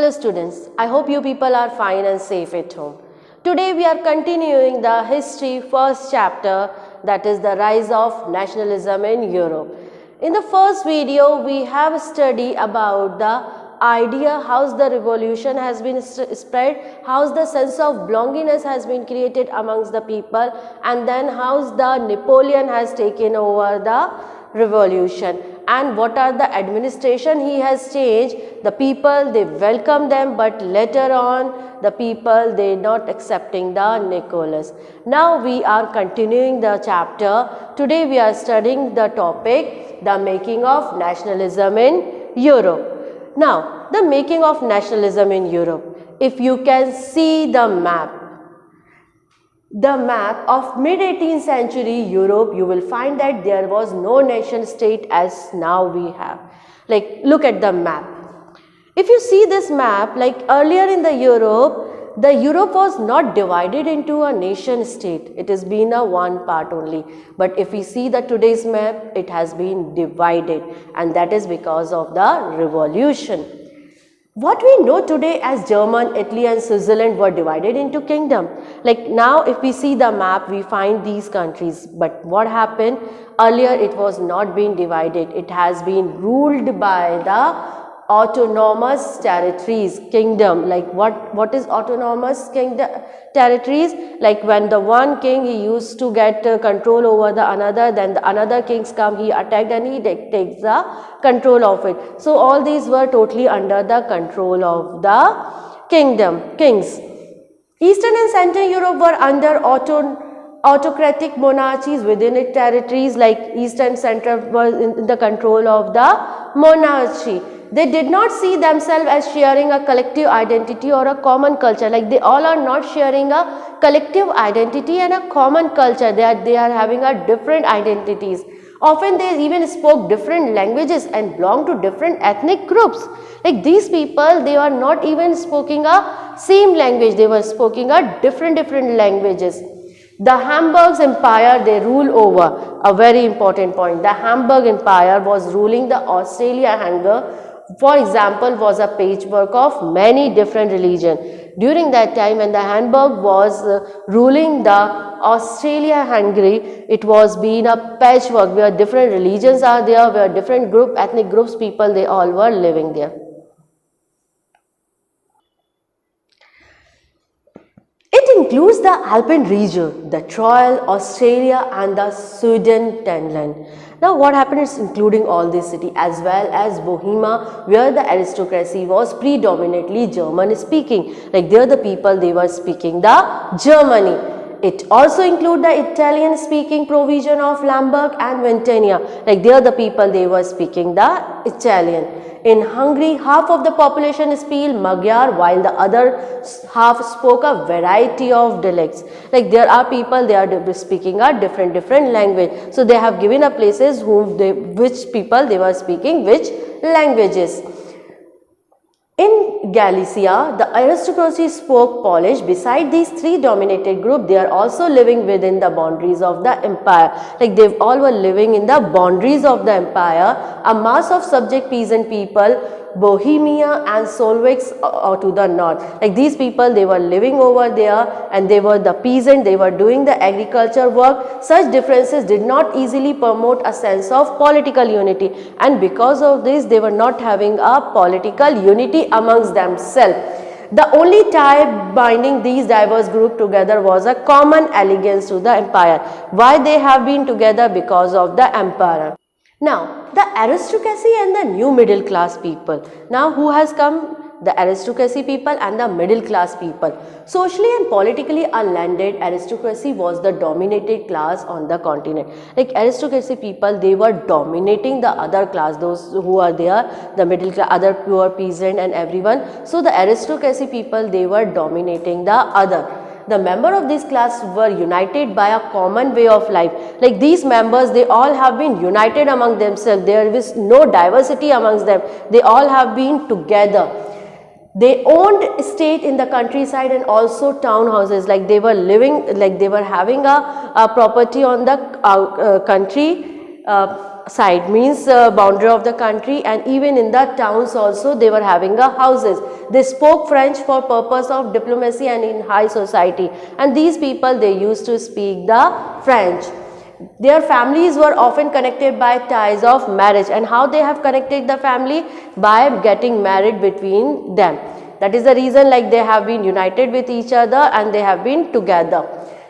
Hello students, I hope you people are fine and safe at home. Today we are continuing the history first chapter, that is the rise of nationalism in Europe. In the first video we have studied about the idea how the revolution has been spread, how the sense of belongingness has been created amongst the people, and then how the Napoleon has taken over the revolution and what are the administration he has changed. The people they welcome them, but later on the people they not accepting the Nicholas. Now we are continuing the chapter. Today we are studying the topic the making of nationalism in Europe. Now the making of nationalism in Europe, if you can see the map of mid-18th century Europe, you will find that there was no nation state as now we have. Like look at the map. If you see this map, like earlier in the Europe was not divided into a nation state. It has been a one part only. But if we see the today's map, it has been divided, and that is because of the revolution. What we know today as Germany, Italy and Switzerland were divided into kingdom. Like now if we see the map, we find these countries. But what happened? Earlier it was not being divided. It has been ruled by the autonomous territories, kingdom. Like what is autonomous kingdom territories? Like when the one king he used to get control over the another, then the another kings come, he attacked and he takes the control of it. So all these were totally under the control of the kings. Eastern and Central Europe were under autocratic monarchies within its territories. Like East and Central were in the control of the monarchy. They did not see themselves as sharing a collective identity or a common culture. Like they all are not sharing a collective identity and a common culture. They are having a different identities. Often they even spoke different languages and belonged to different ethnic groups. Like these people, they were not even speaking a same language. They were speaking a different languages. The Hamburg Empire they rule over, a very important point. The Hamburg Empire was ruling the Austria-Hungary. For example, was a patchwork of many different religions. During that time when the Hamburg was ruling the Austria-Hungary, it was being a patchwork where different religions are there, where different ethnic groups, people, they all were living there. It includes the Alpine region, the Tyrol, Australia and the Sudetenland. Now what happened is including all these cities as well as Bohemia, where the aristocracy was predominantly German speaking. Like there the people they were speaking the Germany. It also include the Italian speaking provision of Lamberg and Ventania. Like there the people they were speaking the Italian. In Hungary, half of the population speak Magyar, while the other half spoke a variety of dialects. Like there are people, they are speaking a different language. So they have given a places which people they were speaking which languages. In Galicia, the aristocracy spoke Polish. Beside these three dominated groups, they are also living within the boundaries of the empire. Like they all were living in the boundaries of the empire. A mass of subject peasant people, Bohemia and Solvix to the north. Like these people, they were living over there and they were the peasant, they were doing the agriculture work. Such differences did not easily promote a sense of political unity, and because of this, they were not having a political unity amongst themselves. The only tie binding these diverse groups together was a common allegiance to the empire. Why they have been together? Because of the emperor. Now, the aristocracy and the new middle class people. Now, who has come? The aristocracy people and the middle class people. Socially and politically a landed aristocracy was the dominated class on the continent. Like aristocracy people, they were dominating the other class, those who are there, the middle class, other poor peasant and everyone. So the aristocracy people, they were dominating the other. The members of this class were united by a common way of life. Like these members, they all have been united among themselves. There is no diversity amongst them. They all have been together. They owned estate in the countryside and also townhouses. Like they were living, like they were having a property on the country side means boundary of the country, and even in the towns also they were having houses. They spoke French for purpose of diplomacy and in high society, and these people they used to speak the French. Their families were often connected by ties of marriage, and how they have connected the family? By getting married between them. That is the reason like they have been united with each other and they have been together.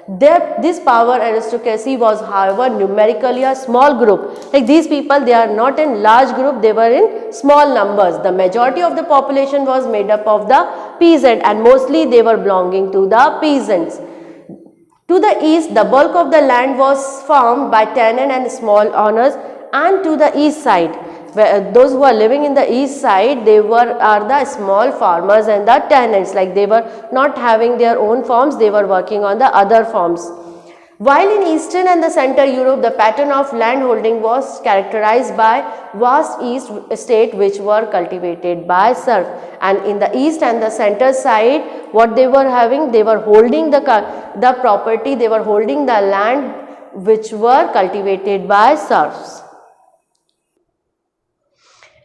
This power aristocracy was however numerically a small group. Like these people, they are not in large group, they were in small numbers. The majority of the population was made up of the peasant, and mostly they were belonging to the peasants. To the east, the bulk of the land was farmed by tenant and small owners, and to the east side, those who are living in the east side, they are the small farmers and the tenants, like they were not having their own farms, they were working on the other farms. While in Eastern and the Central Europe, the pattern of land holding was characterized by vast east state which were cultivated by serf, and in the east and the center side, what they were having, they were holding the property, they were holding the land which were cultivated by serfs.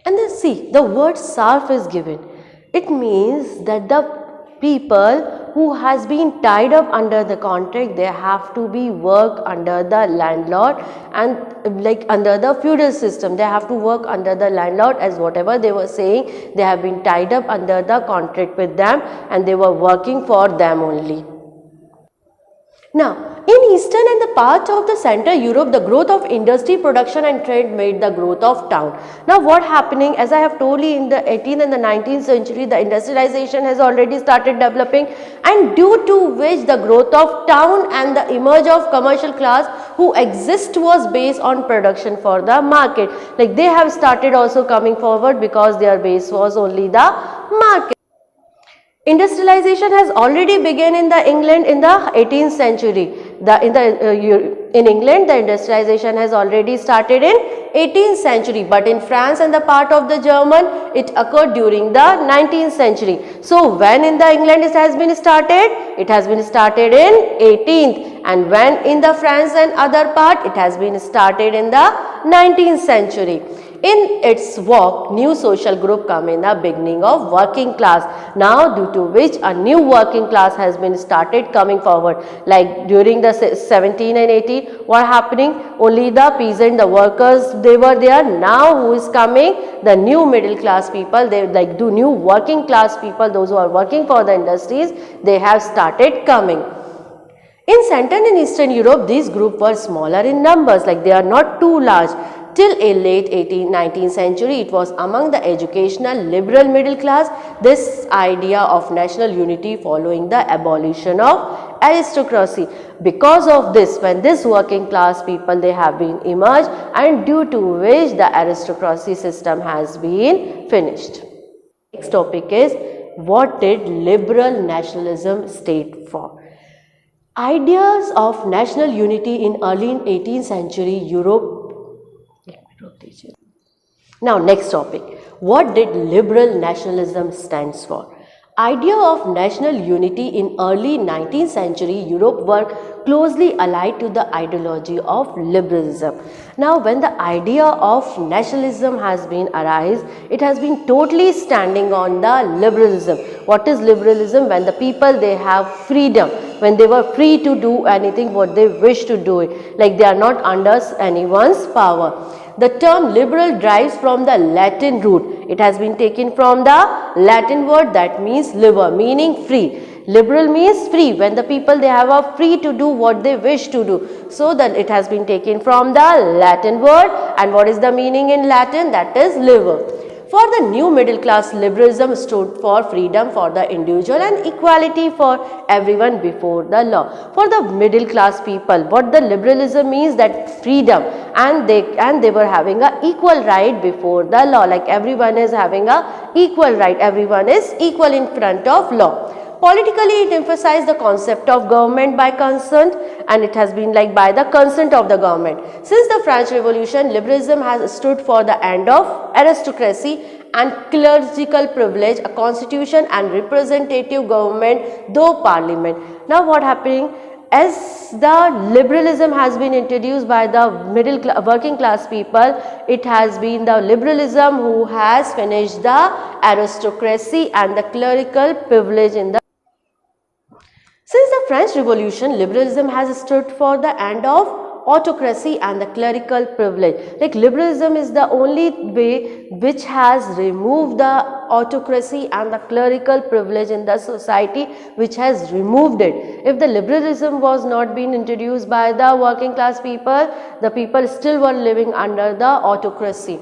And then see, the word serf is given. It means that the people who has been tied up under the contract, they have to be work under the landlord, and like under the feudal system, they have to work under the landlord, as whatever they were saying, they have been tied up under the contract with them and they were working for them only. Now, in Eastern and the part of the Central Europe, the growth of industry, production and trade made the growth of town. Now, what happening, as I have told you, in the 18th and the 19th century, the industrialization has already started developing, and due to which the growth of town and the emerge of commercial class who exist was based on production for the market. Like they have started also coming forward because their base was only the market. Industrialization has already begun in the England in the 18th century. In England, the industrialization has already started in 18th century, but in France and the part of the German, it occurred during the 19th century. So, when in the England it has been started? It has been started in 18th, and when in the France and other part, it has been started in the 19th century. In its walk, new social group come in the beginning of working class. Now, due to which a new working class has been started coming forward. Like during the 17 and 18, what happening? Only the peasant, the workers, they were there. Now, who is coming? The new middle class people. They like do new working class people. Those who are working for the industries, they have started coming. In Central and Eastern Europe, these groups were smaller in numbers. Like they are not too large. Till a late 19th century, it was among the educational liberal middle class, this idea of national unity following the abolition of aristocracy. Because of this, when this working class people, they have been emerged, and due to which the aristocracy system has been finished. Next topic is, what did liberal nationalism stand for? Ideas of national unity in early 18th century Europe. Now, next topic, what did liberal nationalism stands for? Idea of national unity in early 19th century Europe were closely allied to the ideology of liberalism. Now, when the idea of nationalism has been arise, it has been totally standing on the liberalism. What is liberalism? When the people, they have freedom, when they were free to do anything what they wish to do it, like they are not under anyone's power. The term liberal derives from the Latin root. It has been taken from the Latin word that means liber, meaning free. Liberal means free, when the people, they have a free to do what they wish to do. So that it has been taken from the Latin word, and what is the meaning in Latin? That is liber. For the new middle class, liberalism stood for freedom for the individual and equality for everyone before the law. For the middle class people, what the liberalism means, that freedom, and they were having a equal right before the law. Like everyone is having a equal right, everyone is equal in front of law. Politically, it emphasized the concept of government by consent, and it has been like by the consent of the government. Since the French Revolution, liberalism has stood for the end of aristocracy and clerical privilege, a constitution and representative government, though parliament. Now, what happening? as the liberalism has been introduced by the working class people, it has been the liberalism who has finished the aristocracy and the clerical privilege in the. Since the French Revolution, liberalism has stood for the end of autocracy and the clerical privilege. Like liberalism is the only way which has removed the autocracy and the clerical privilege in the society, which has removed it. If the liberalism was not being introduced by the working class people, the people still were living under the autocracy.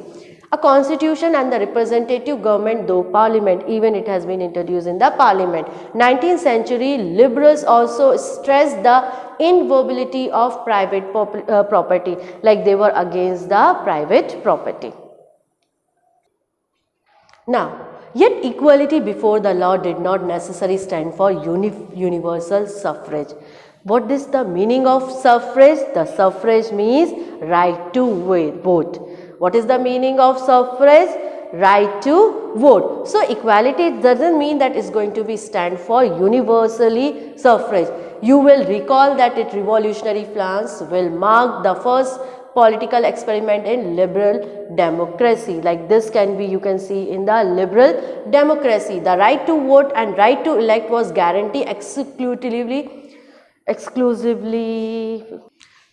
A constitution and the representative government, though parliament, even it has been introduced in the parliament. 19th century liberals also stressed the inviolability of private property, like they were against the private property. Now, yet equality before the law did not necessarily stand for universal suffrage. What is the meaning of suffrage? The suffrage means right to vote. What is the meaning of suffrage? Right to vote. So equality doesn't mean that it's going to be stand for universally suffrage. You will recall that it revolutionary France will mark the first political experiment in liberal democracy. Like this can be, you can see in the liberal democracy, the right to vote and right to elect was guaranteed exclusively.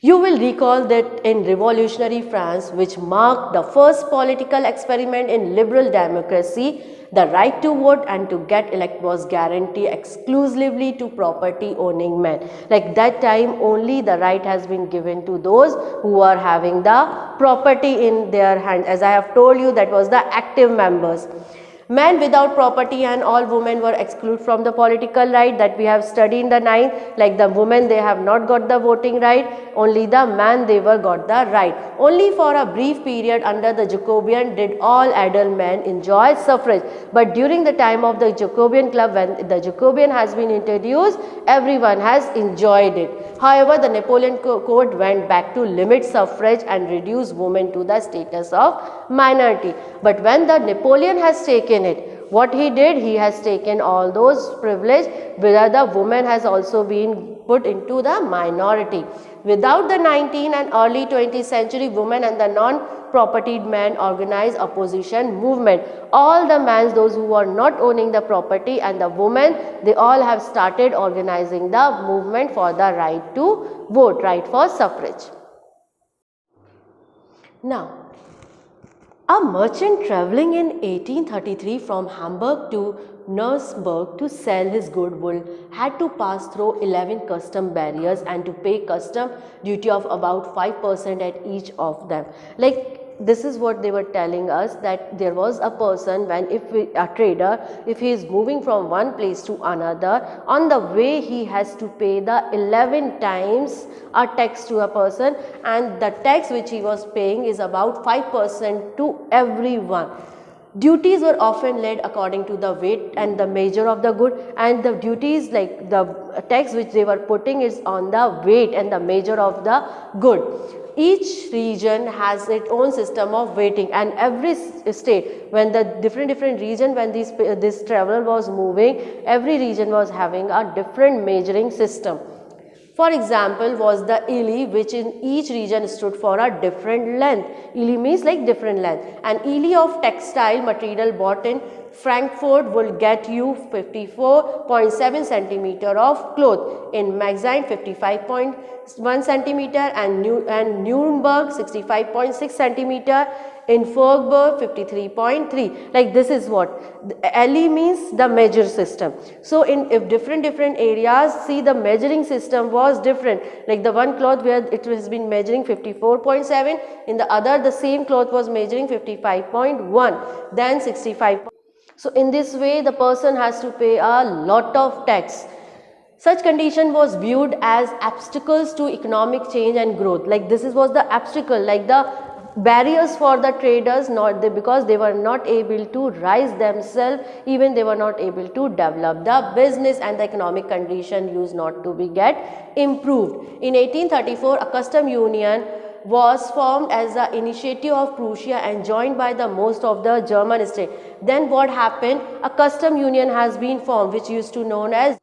You will recall that in revolutionary France, which marked the first political experiment in liberal democracy, the right to vote and to get elected was guaranteed exclusively to property owning men. Like that time only the right has been given to those who are having the property in their hand. As I have told you, that was the active members. Men without property and all women were excluded from the political right, that we have studied in the 9th. Like the women, they have not got the voting right, only the man they were got the right. Only for a brief period under the Jacobean did all adult men enjoy suffrage. But during the time of the Jacobean club, when the Jacobean has been introduced, everyone has enjoyed it. However, the Napoleon Code went back to limit suffrage and reduce women to the status of minority. But when the Napoleon has taken it, what he did, he has taken all those privilege, where the woman has also been put into the minority. Without the 19th and early 20th century, women and the non-propertied men organized opposition movement. All the men, those who are not owning the property, and the women, they all have started organizing the movement for the right to vote, right for suffrage. Now, a merchant travelling in 1833 from Hamburg to Nuremberg to sell his goodwill had to pass through 11 custom barriers and to pay custom duty of about 5% at each of them. Like this is what they were telling us, that there was a person, when a trader, if he is moving from one place to another, on the way he has to pay the 11 times a tax to a person, and the tax which he was paying is about 5% to everyone. Duties were often laid according to the weight and the measure of the good, and the duties, like the tax which they were putting, is on the weight and the measure of the good. Each region has its own system of weighting, and every state, when the different region, when this traveler was moving, every region was having a different measuring system. For example, was the ely, which in each region stood for a different length. Ely means like different length. An ely of textile material bought in Frankfurt will get you 54.7 centimeter of cloth. In Magazine 55.1 centimeter and Nuremberg 65.6 centimeter. In Freiburg 53.3. Like this is what LE means, the measure system. So in if different areas, see the measuring system was different. Like the one cloth where it has been measuring 54.7, in the other the same cloth was measuring 55.1, then 65. So in this way the person has to pay a lot of tax. Such condition was viewed as obstacles to economic change and growth. Like this was the obstacle, like the barriers for the traders, because they were not able to rise themselves, even they were not able to develop the business, and the economic condition used not to be get improved. In 1834, a custom union was formed as an initiative of Prussia and joined by the most of the German states. Then what happened? A custom union has been formed, which used to known as.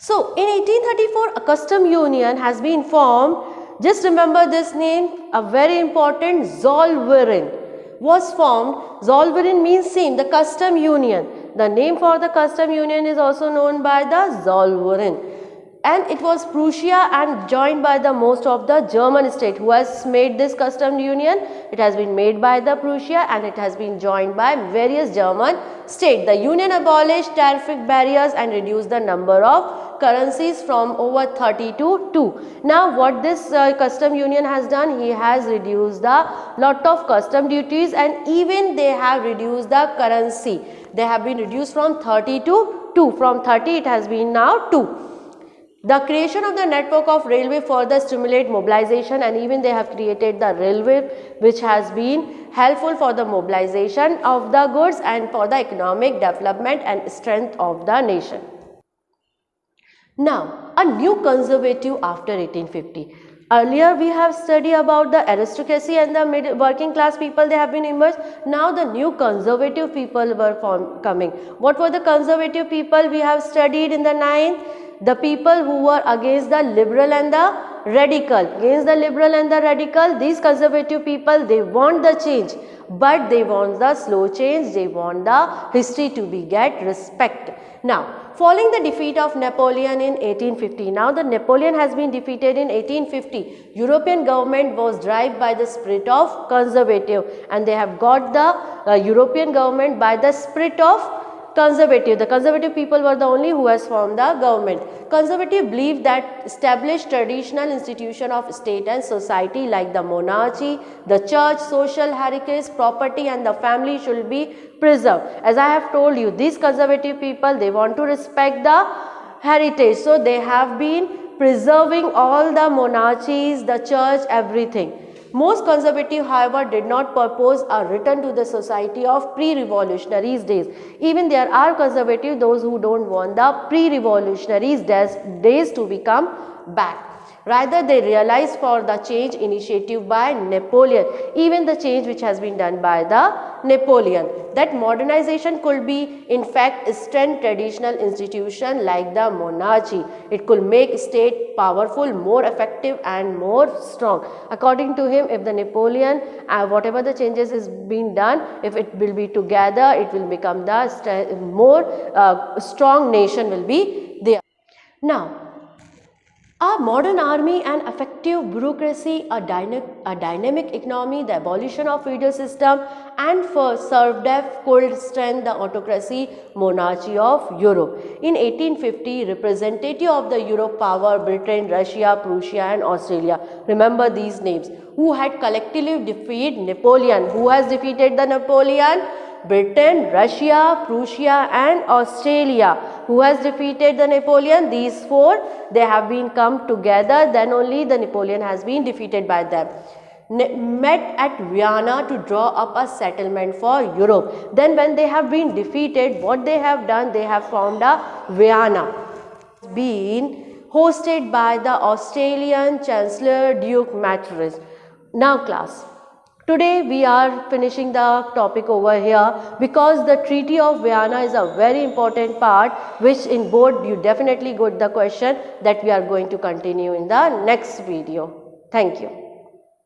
So in 1834 a custom union has been formed. Just remember this name, a very important, Zollverein was formed. Zollverein means same, the custom union. The name for the custom union is also known by the Zollverein. And it was Prussia and joined by the most of the German state. Who has made this custom union? It has been made by the Prussia and it has been joined by various German states. The union abolished tariff barriers and reduced the number of currencies from over 30 to 2. Now what this custom union has done, he has reduced the lot of custom duties and even they have reduced the currency. They have been reduced from 30 to 2. From 30 it has been now 2. The creation of the network of railway further stimulate mobilization and even they have created the railway which has been helpful for the mobilization of the goods and for the economic development and strength of the nation. Now, a new conservative after 1850. Earlier we have studied about the aristocracy and the working class people, they have been emerged. Now the new conservative people were coming. What were the conservative people we have studied in the 9th? The people who were against the liberal and the radical. Against the liberal and the radical, these conservative people, they want the change, but they want the slow change, they want the history to be get respect. Now, following the defeat of Napoleon in 1850, now the Napoleon has been defeated in 1850, European government was driven by the spirit of conservative and they have got the European government by the spirit of conservative. The conservative people were the only who has formed the government. Conservative believe that established traditional institution of state and society like the monarchy, the church, social hierarchies, property and the family should be preserved. As I have told you, these conservative people, they want to respect the heritage. So they have been preserving all the monarchies, the church, everything. Most conservative, however, did not propose a return to the society of pre-revolutionary days. Even there are conservative, those who don't want the pre-revolutionary days to become back. Rather, they realized for the change initiative by Napoleon, even the change which has been done by the Napoleon, that modernization could be in fact strengthen traditional institution like the monarchy. It could make state powerful, more effective and more strong. According to him, if the Napoleon, whatever the changes is being done, if it will be together, it will become the more strong nation will be there. Now, a modern army and effective bureaucracy, a dynamic economy, the abolition of feudal system and for serfdom could strengthen the autocracy monarchy of Europe. In 1850, representative of the Europe power, Britain, Russia, Prussia and Australia, remember these names, who had collectively defeated Napoleon. Who has defeated the Napoleon? Britain, Russia, Prussia and Australia. Who has defeated the Napoleon? These four, they have been come together, then only the Napoleon has been defeated by them. Met at Vienna to draw up a settlement for Europe. Then when they have been defeated, what they have done, they have formed a Vienna. Been hosted by the Australian Chancellor Duke Matthews. Now class, today we are finishing the topic over here because the Treaty of Vienna is a very important part which in board you definitely got the question that we are going to continue in the next video. Thank you.